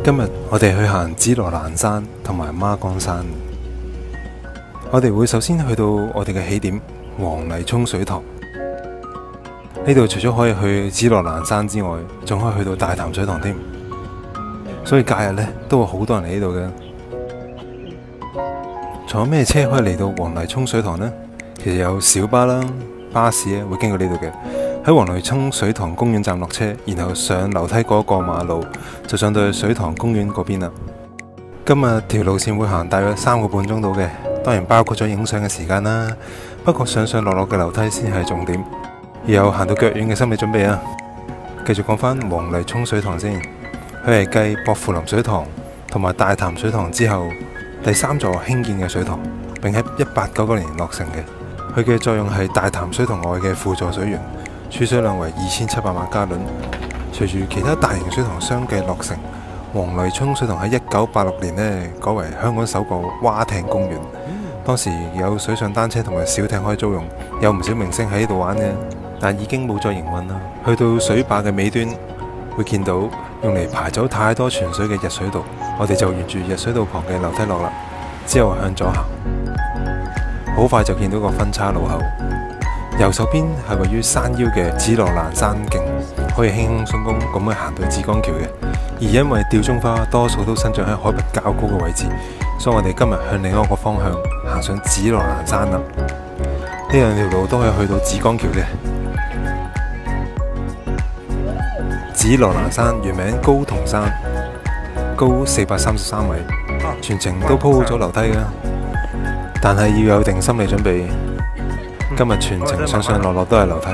今日我哋去行紫羅蘭山同埋孖崗山。我哋會首先去到我哋嘅起點黃泥涌水塘。呢度除咗可以去紫羅蘭山之外，仲可以去到大潭水塘添。所以假日呢都會好多人嚟呢度嘅。坐咩車可以嚟到黃泥涌水塘呢？其實有小巴啦、巴士會經過呢度嘅。喺黃泥涌水塘公園站落車，然後上樓梯過一個馬路，就上到去水塘公園嗰邊啦。今日條路線會行大約3個半鐘到嘅，當然包括咗影相嘅時間啦。不過上上落落嘅樓梯先係重點，要有行到腳軟嘅心理準備啊！繼續講返黃泥涌水塘先，佢係繼薄扶林水塘同埋大潭水塘之後第3座興建嘅水塘，並喺1899年落成嘅。佢嘅作用係大潭水塘外嘅輔助水源。儲水量為2700萬加侖。隨住其他大型水塘相繼落成，黃泥涌水塘喺1986年改為香港首個蛙艇公園。當時有水上單車同埋小艇可以租用，有唔少明星喺呢度玩嘅，但已經冇再營運啦。去到水壩嘅尾端，會見到用嚟排走太多泉水嘅日水道，我哋就沿住日水道旁嘅樓梯落啦。之後向左行，好快就見到個分岔路口。右手邊係位於山腰嘅紫羅蘭山徑，可以輕輕鬆鬆咁去行到紫江橋嘅。而因為吊鐘花多數都生長喺海拔較高嘅位置，所以我哋今日向另一個方向行上紫羅蘭山啦。呢兩條路都可以去到紫江橋嘅。紫羅蘭山原名高同山，高433米，全程都鋪好咗樓梯㗎，但係要有定心理準備。今日全程上上落落都係樓梯，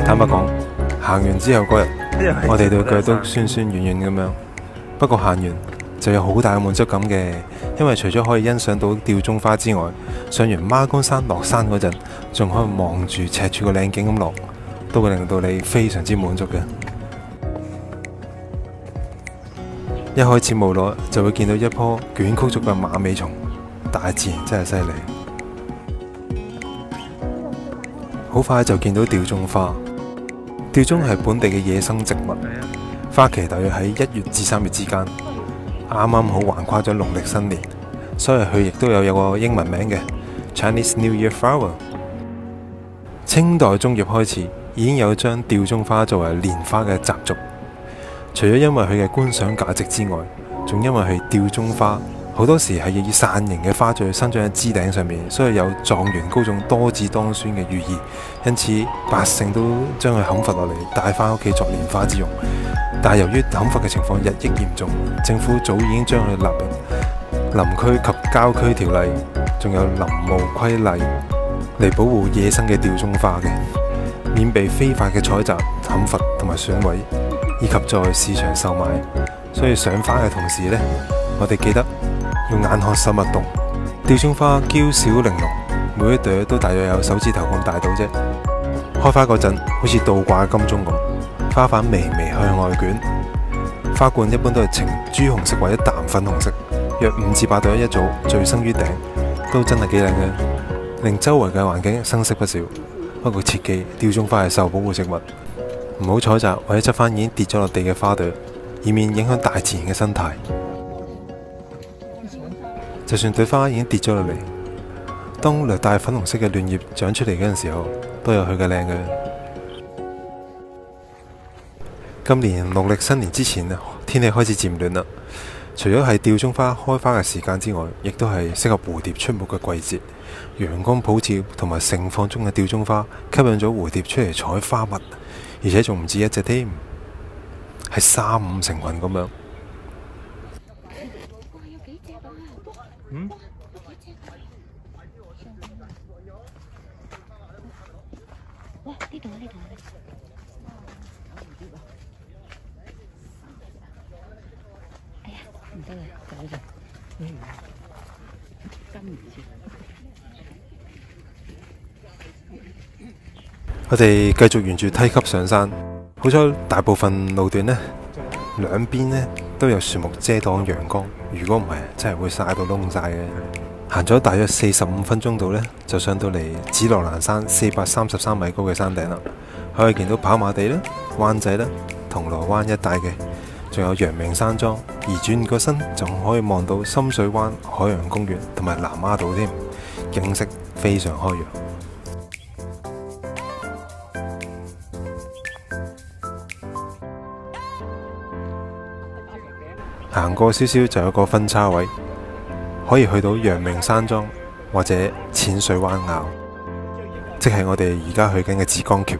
坦白講，行完之後嗰日，我哋對腳都酸酸軟軟咁樣。不過行完就有好大嘅滿足感嘅，因為除咗可以欣賞到吊鐘花之外，上完孖崗山落山嗰陣，仲可以望住赤柱個靚景咁落，都會令到你非常之滿足嘅。一開始冇耐就會見到一棵捲曲咗嘅馬尾松，大自然真係犀利。好快就見到吊鐘花。吊鐘係本地嘅野生植物，花期大約喺1月至3月之間，啱啱好橫跨咗農曆新年，所以佢亦都有個英文名嘅 Chinese New Year Flower。清代中葉開始已經有將吊鐘花作為年花嘅習俗，除咗因為佢嘅觀賞價值之外，仲因為係吊鐘花。好多時係以傘形嘅花序生長喺枝頂上面，所以有狀元高中多子當孫嘅寓意。因此百姓都將佢砍伐落嚟帶返屋企作年花之用。但係由於砍伐嘅情況日益嚴重，政府早已經將佢納入林區及郊區條例，仲有林務規例嚟保護野生嘅吊鐘花嘅，免被非法嘅採集、砍伐同埋損毀，以及在市場售賣。所以賞花嘅同時呢，我哋記得要眼看手勿動。吊鐘花嬌小玲瓏，每一朵都大約有手指頭咁大到啫。開花嗰陣好似倒掛金鐘咁，花瓣微微向外捲。花冠一般都係呈朱紅色或者淡粉紅色，約5至8朵一組，聚生於頂，都真係幾靚嘅，令周圍嘅環境生色不少。不過切記，吊鐘花係受保護植物，唔好採集或者執返已經跌咗落地嘅花朵，以免影響大自然嘅生態。就算朵花已經跌咗落嚟，當略帶粉紅色嘅嫩葉長出嚟嗰陣時候，都有佢嘅靚嘅。今年農曆新年之前天氣開始漸暖啦。除咗係吊鐘花開花嘅時間之外，亦都係適合蝴蝶出沒嘅季節。陽光普照同埋盛放中嘅吊鐘花，吸引咗蝴蝶出嚟採花蜜，而且仲唔止一隻添，係3、5成群咁樣。哇！呢度哎呀，唔得啦，走咗。跟唔住。我哋繼續沿住梯級上山，好彩大部分路段呢，兩邊呢都有樹木遮擋陽光，如果唔係，真係會曬到燶晒嘅。行咗大約45分鐘度呢，就上到嚟紫羅蘭山433米高嘅山頂啦。可以見到跑馬地啦、灣仔啦、銅鑼灣一帶嘅，仲有陽明山莊。而轉個身就可以望到深水灣海洋公園同埋南丫島添，景色非常開揚。行過少少就有個分叉位，可以去到陽明山莊或者淺水灣坳，即係我哋而家去緊嘅紫江橋。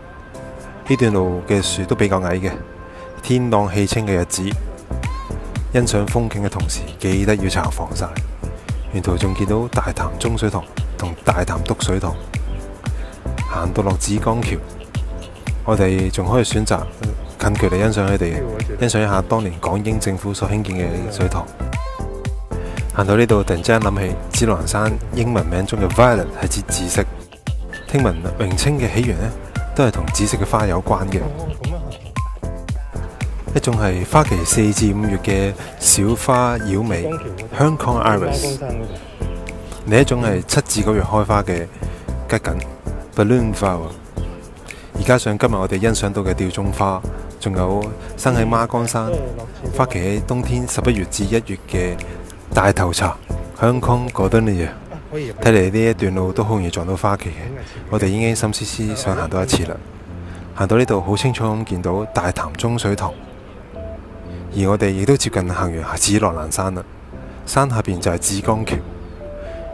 呢段路嘅樹都比較矮嘅，天朗氣清嘅日子，欣賞風景嘅同時，記得要搽防曬。沿途仲見到大潭中水塘同大潭篤水塘。行到落紫江橋，我哋仲可以選擇近距離欣賞佢哋，欣賞一下當年港英政府所興建嘅水塘。行到呢度，突然之間諗起紫羅蘭山英文名中嘅 Violet 係指紫色，聽聞名稱嘅起源呢，都係同紫色嘅花有關嘅。一種係花期4至5月嘅小花妖薇 Hong Kong Iris， 另一種係7至9月開花嘅桔梗 Balloon Flower。而加上今日我哋欣賞到嘅吊鐘花，仲有生喺孖崗山，花期喺冬天11月至1月嘅大頭茶 Hong Kong Gardenia。睇嚟呢一段路都好容易撞到花期嘅，我哋已經心思思想行多一次啦。行到呢度好清楚咁見到大潭中水塘，而我哋亦都接近行完紫羅蘭山啦。山下邊就係紫江橋，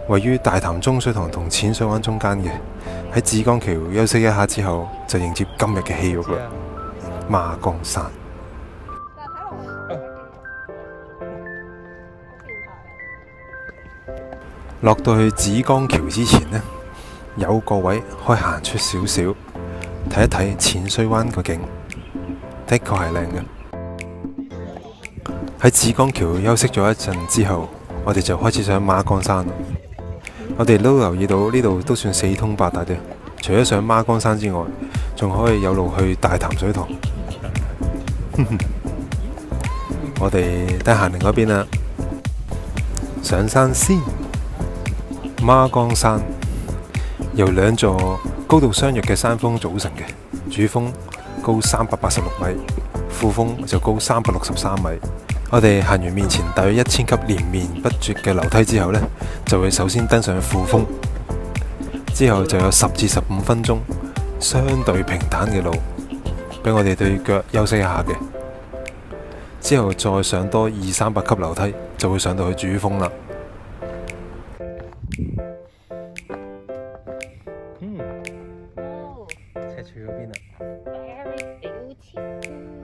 位於大潭中水塘同淺水灣中間嘅。喺紫江橋休息一下之後，就迎接今日嘅戲肉啦——孖崗山。落到去紫江橋之前呢，有個位可以行出少少，睇一睇淺水灣個景，的確係靚嘅。喺紫江橋休息咗一陣之後，我哋就開始上孖崗山啦。我哋都留意到呢度都算四通八達嘅，除咗上孖崗山之外，仲可以有路去大潭水塘。我哋得行另外一邊啦，上山先。孖崗山由兩座高度相若嘅山峰組成嘅，主峰高386米，副峰就高363米。我哋行完面前大約1000級連綿不絕嘅樓梯之後呢，就會首先登上副峰，之後就有10至15分鐘相對平坦嘅路，俾我哋對腳休息一下嘅。之後再上多200-300級樓梯，就會上到去主峰啦。赤柱嗰邊啊，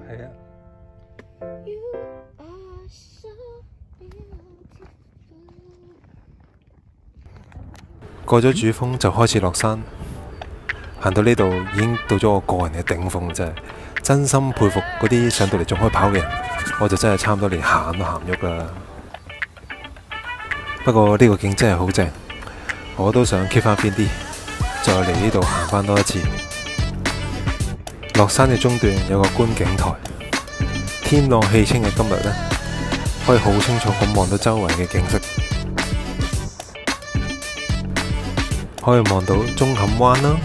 係啊。過咗主峰就開始落山，行到呢度已經到咗我個人嘅頂峰，真心佩服嗰啲上到嚟仲可以跑嘅人，我就真係差唔多連行都行唔喐啦。不過呢個景真係好正，我都想 keep 翻邊啲，再嚟呢度行翻多一次。落山嘅中段有個觀景台，天朗氣清嘅今日呢，可以好清楚咁望到周圍嘅景色。可以望到中坎灣啦、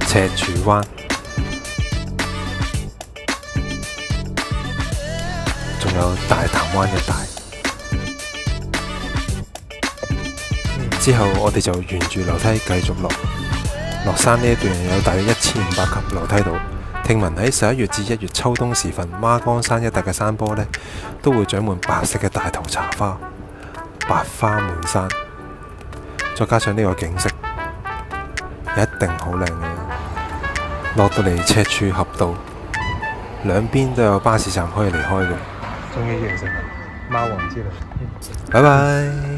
赤柱灣，仲有大潭灣一帶。之後我哋就沿住樓梯繼續落山。呢一段有大約1500級樓梯度。聽聞喺11月至1月秋冬時分，孖崗山一帶嘅山坡呢，都會長滿白色嘅大頭茶花。白花滿山，再加上呢個景色，一定好靚嘅。落到嚟赤柱峽道，兩邊都有巴士站可以離開嘅。終於完成啦，貓王之旅。拜拜。